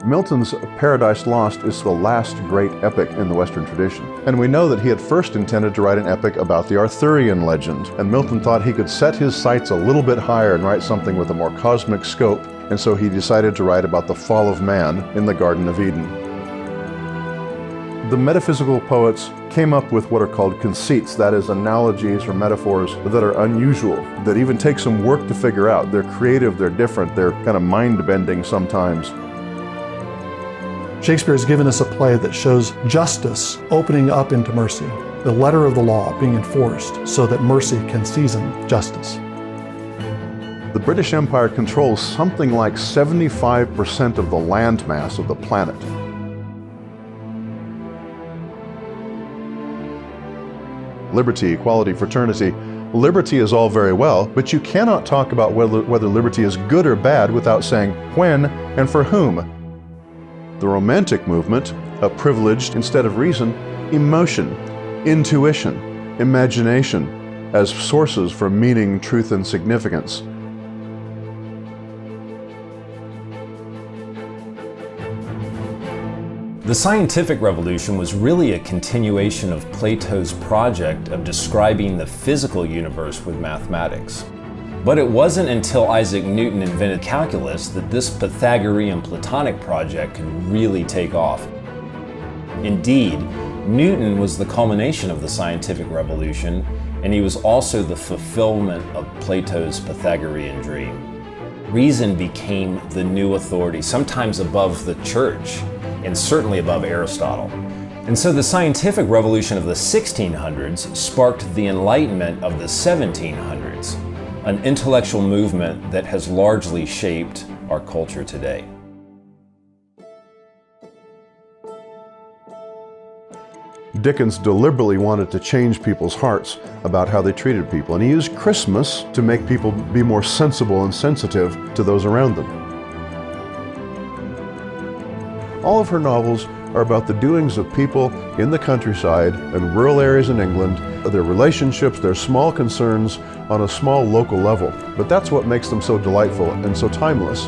Milton's Paradise Lost is the last great epic in the Western tradition. And we know that he had first intended to write an epic about the Arthurian legend, and Milton thought he could set his sights a little bit higher and write something with a more cosmic scope, and so he decided to write about the fall of man in the Garden of Eden. The metaphysical poets came up with what are called conceits, that is, analogies or metaphors that are unusual, that even take some work to figure out. They're creative, they're different, they're kind of mind-bending sometimes. Shakespeare has given us a play that shows justice opening up into mercy, the letter of the law being enforced so that mercy can season justice. The British Empire controls something like 75% of the landmass of the planet. Liberty, equality, fraternity. Liberty is all very well, but you cannot talk about whether liberty is good or bad without saying when and for whom. The Romantic movement, a privileged, instead of reason, emotion, intuition, imagination as sources for meaning, truth, and significance. The scientific revolution was really a continuation of Plato's project of describing the physical universe with mathematics. But it wasn't until Isaac Newton invented calculus that this Pythagorean Platonic project could really take off. Indeed, Newton was the culmination of the scientific revolution, and he was also the fulfillment of Plato's Pythagorean dream. Reason became the new authority, sometimes above the church, and certainly above Aristotle. And so the scientific revolution of the 1600s sparked the Enlightenment of the 1700s, an intellectual movement that has largely shaped our culture today. Dickens deliberately wanted to change people's hearts about how they treated people, and he used Christmas to make people be more sensible and sensitive to those around them. All of her novels are about the doings of people in the countryside and rural areas in England, their relationships, their small concerns on a small local level. But that's what makes them so delightful and so timeless.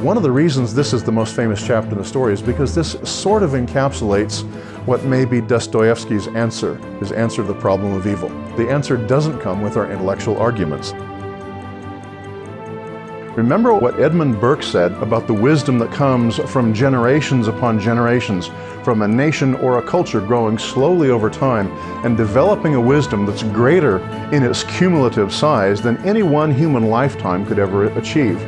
One of the reasons this is the most famous chapter in the story is because this sort of encapsulates what may be Dostoevsky's answer, his answer to the problem of evil. The answer doesn't come with our intellectual arguments. Remember what Edmund Burke said about the wisdom that comes from generations upon generations, from a nation or a culture growing slowly over time and developing a wisdom that's greater in its cumulative size than any one human lifetime could ever achieve.